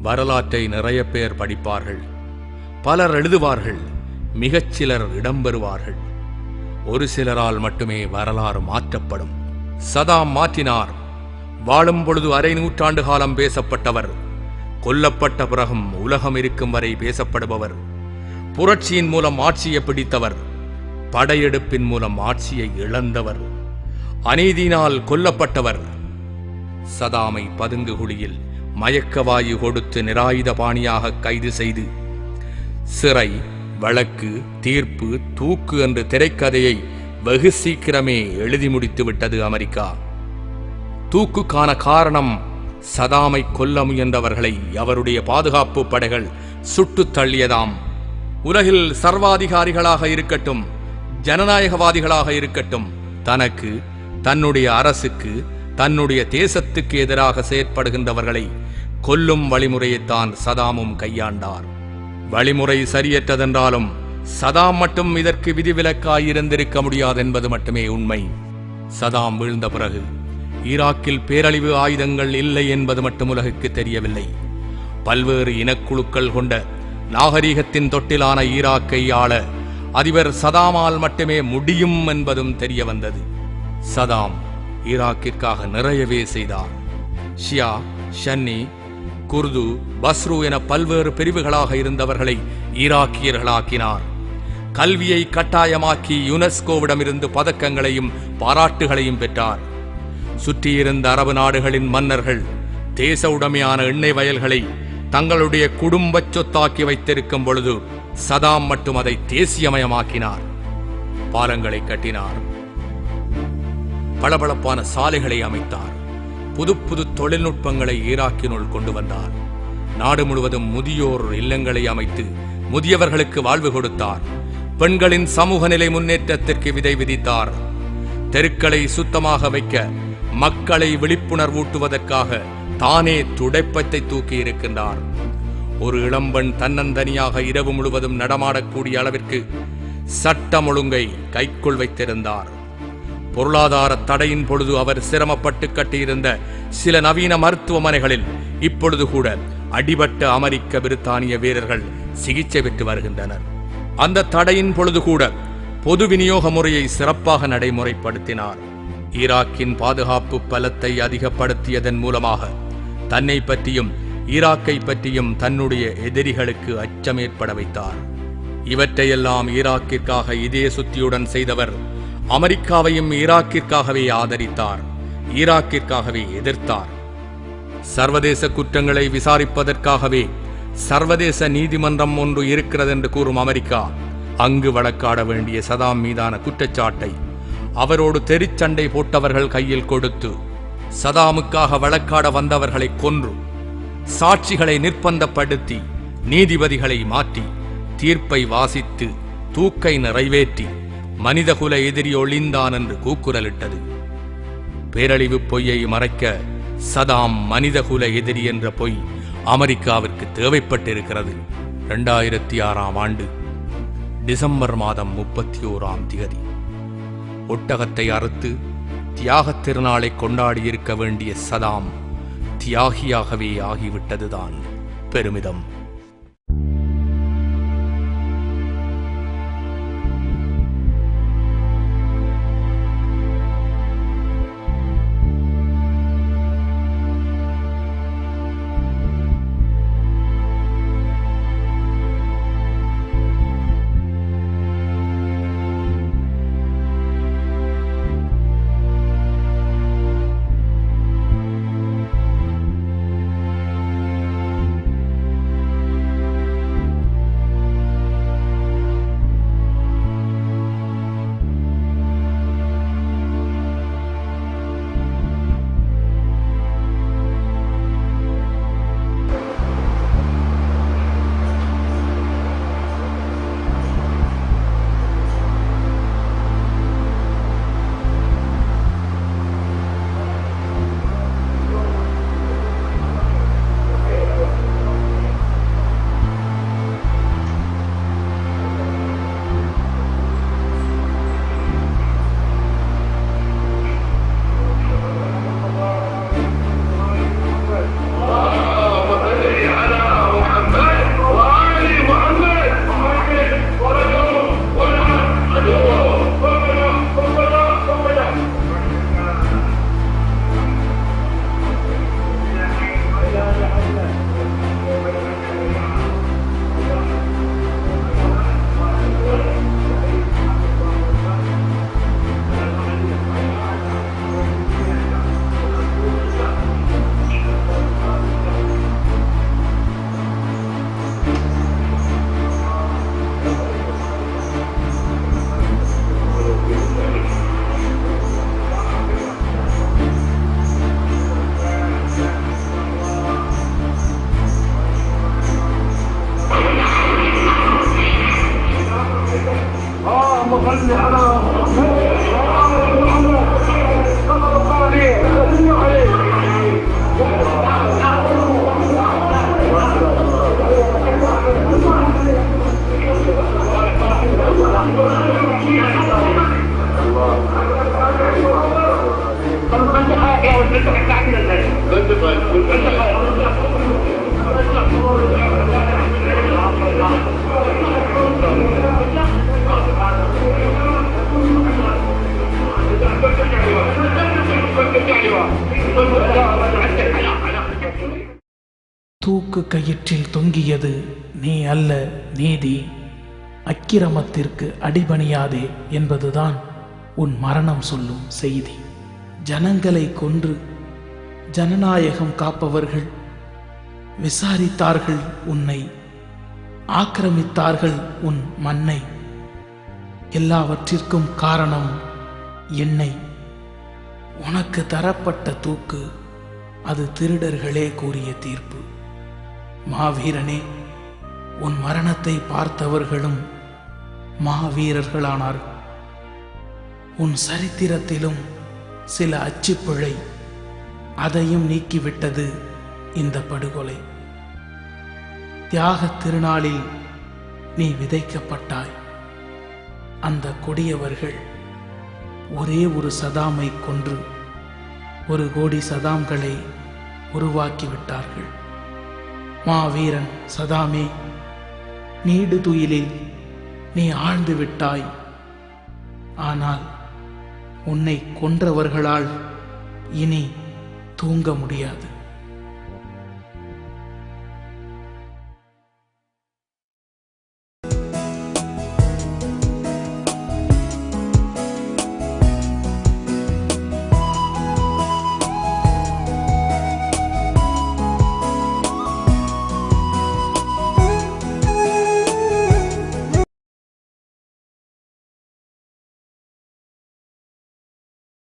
வரலாற்றை நிறைய பேர் படிப்பார்கள், பலர் எழுதுவார்கள், மிகச்சிலர் இடம்பெறுவார்கள். ஒரு சிலரால் மட்டுமே வரலாறு மாற்றப்படும். சதாம் மாற்றினார். வாழும் பொழுது அரை நூற்றாண்டு காலம் பேசப்பட்டவர், கொல்லப்பட்ட பிறகும் உலகம் இருக்கும் வரை பேசப்படுபவர், புரட்சியின் மூலம் ஆட்சியை பிடித்தவர், படையெடுப்பின் மூலம் ஆட்சியை இழந்தவர், அநீதியினால் கொல்லப்பட்டவர். சதாமை பதுங்குகுழியில் மயக்கவாயு கொடுத்து நிராயுத பாணியாக கைது செய்து சிறை, வழக்கு, தீர்ப்பு, தூக்கு என்ற திரைக்கதையை வெகு சீக்கிரமே எழுதி முடித்து விட்டது அமெரிக்கா. தூக்குக்கான காரணம் சதாமை கொல்ல முயன்றவர்களை அவருடைய பாதுகாப்பு படைகள் சுட்டுத் தள்ளியதாம். உலகில் சர்வாதிகாரிகளாக இருக்கட்டும், ஜனநாயகவாதிகளாக இருக்கட்டும், தனக்கு, தன்னுடைய அரசுக்கு, தன்னுடைய தேசத்துக்கு எதிராக செயற்படுகின்றவர்களை கொல்லும் வழிமுறையைத்தான் சதாமும் கையாண்டார். வழிமுறை சரியற்றதென்றாலும் சதாம் மட்டும் இதற்கு விதிவிலக்காயிருந்திருக்க முடியாது என்பது மட்டுமே உண்மை. சதாம் வீழ்ந்த பிறகு ஈராக்கில் பேரழிவு ஆயுதங்கள் இல்லை என்பது மட்டும் உலகுக்கு தெரியவில்லை. பல்வேறு இனக்குழுக்கள் கொண்ட நாகரீகத்தின் தொட்டிலான ஈராக்கை ஆள அதிபர் சதாமால் மட்டுமே முடியும் என்பதும் தெரிய வந்தது. சதாம் ஈராக்கிற்காக நிறையவே செய்தார். ஷியா, ஷன்னி, குர்து, பஸ்ரு என பல்வேறு பிரிவுகளாக இருந்தவர்களை ஈராக்கியர்களாக்கினார். கல்வியை கட்டாயமாக்கி யுனெஸ்கோவிடமிருந்து பதக்கங்களையும் பாராட்டுகளையும் பெற்றார். சுற்றியிருந்த அரபு நாடுகளின் மன்னர்கள் தேச உடைமையான எண்ணெய் வயல்களை தங்களுடைய குடும்ப சொத்தாக்கி வைத்திருக்கும் பொழுது சதாம் மட்டும் அதை தேசியமயமாக்கினார். பாலங்களை கட்டினார், பளபளப்பான சாலைகளை அமைத்தார், புது புது தொழில்நுட்பங்களை ஈராக்கினுள் கொண்டு வந்தார். நாடு முழுவதும் முதியோர் இல்லங்களை அமைத்து முதியவர்களுக்கு வாழ்வு கொடுத்தார். பெண்களின் சமூக நிலை முன்னேற்றத்திற்கு விதை விதித்தார். தெருக்களை சுத்தமாக வைக்க, மக்களை விழிப்புணர்வூட்டுவதற்காக தானே துடைப்பத்தை தூக்கி இருக்கின்றார். ஒரு இளம்பெண் தன்னந்தனியாக இரவு முழுவதும் நடமாடக்கூடிய அளவிற்கு சட்டம் ஒழுங்கை கைக்குள் வைத்திருந்தார். பொருளாதார தடையின் பொழுது அவர் சிரமப்பட்டு கட்டியிருந்த சில நவீன மருத்துவமனைகளில் இப்பொழுது கூட அடிபட்ட அமெரிக்க, பிரித்தானிய வீரர்கள் சிகிச்சை பெற்று வருகின்றனர். அந்த தடையின் பொழுது கூட பொது விநியோக முறையை சிறப்பாக நடைமுறைப்படுத்தினார். ஈராக்கின் பாதுகாப்பு பலத்தை அதிகப்படுத்தியதன் மூலமாக தன்னை பற்றியும் ஈராக்கை பற்றியும் தன்னுடைய எதிரிகளுக்கு அச்சம் ஏற்பட வைத்தார். இவற்றையெல்லாம் ஈராக்கிற்காக இதய சுத்தியுடன் செய்தவர் அமெரிக்காவையும் ஈராக்கிற்காகவே ஆதரித்தார், ஈராக்கிற்காகவே எதிர்த்தார். சர்வதேச குற்றங்களை விசாரிப்பதற்காகவே சர்வதேச நீதிமன்றம் ஒன்று இருக்கிறது என்று கூறும் அமெரிக்கா அங்கு வழக்காட வேண்டிய சதாம் மீதான குற்றச்சாட்டை அவரோடு தெரிச்சண்டை போட்டவர்கள் கையில் கொடுத்து சதாமுக்காக வழக்காட வந்தவர்களை கொன்று, சாட்சிகளை நிர்பந்தப்படுத்தி, நீதிபதிகளை மாற்றி, தீர்ப்பை வாசித்து, தூக்கை நிறைவேற்றி மனிதகுல எதிரி ஒளிந்தான் என்று கூக்குரலிட்டது. பேரழிவு பொய்யை மறைக்க சதாம் மனிதகுல எதிரி என்ற பொய் அமெரிக்காவிற்கு தேவைப்பட்டிருக்கிறது. 2006ஆம் ஆண்டு டிசம்பர் மாதம் 31ஆம் தேதி ஒட்டகத்தை அறுத்து தியாகத் திருநாளை கொண்டாடியிருக்க வேண்டிய சதாம் தியாகியாகவே ஆகிவிட்டதுதான் பெருமிதம். தூக்கு கயிற்றில் தொங்கியது நீ அல்ல நீதி, அக்கிரமத்திற்கு அடிபணியாதே என்பதுதான் உன் மரணம் சொல்லும் செய்தி. ஜனங்களை கொன்று ஜனநாயகம் காப்பவர்கள் விசாரித்தார்கள் உன்னை, ஆக்கிரமித்தார்கள் உன் மண்ணை. எல்லாவற்றிற்கும் காரணம் என்னை. உனக்கு தரப்பட்ட தூக்கு அது திருடர்களே கூறிய தீர்ப்பு. மாவீரனே, உன் மரணத்தை பார்த்தவர்களும் மாவீரர்களானார்கள். உன் சரித்திரத்திலும் சில அச்சுப்பிழை, அதையும் நீக்கிவிட்டது இந்த படுகொலை. தியாக திருநாளில் நீ விதைக்கப்பட்டாய். அந்த கொடியவர்கள் ஒரே ஒரு சதாமை கொன்று 1 கோடி சதாம்களை உருவாக்கிவிட்டார்கள். மாவீரன் சதாமே, நீடு துயிலில் நீ ஆழ்ந்து விட்டாய். ஆனால் உன்னை கொன்றவர்களால் இனி தூங்க முடியாது.